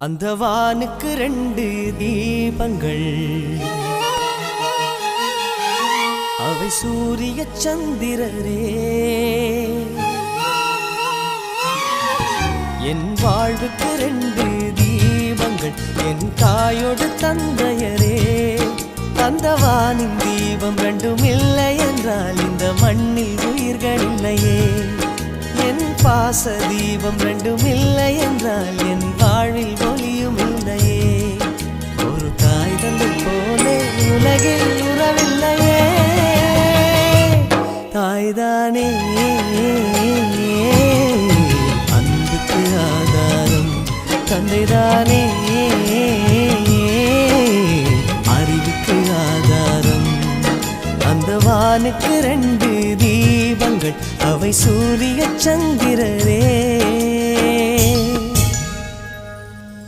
அந்த வானுக்கு 2 தீபங்கள், அவை சூரிய சந்திரரே. என் வாழ்வுக்கு 2 தீபங்கள், என் தாயோடு தந்தையரே. அந்த வானின் தீபம் 2ம் இல்லை என்றால் இந்த மண்ணில் உயிர்கள் இல்லையே. என் பாச தீபம் 2ம் இல்லை என்றால் என் வாழ்வில் ஒளியும் இல்லையே. ஒரு தாய் தந்தை போலே உலகில் உறவில்லையே. தாய்தானே அன்புக்கு ஆதாரம், தந்தைதானே அறிவுக்கு ஆதாரம். அந்த வானுக்கு 2 தீபங்கள், அவை சூரிய சந்திரரே.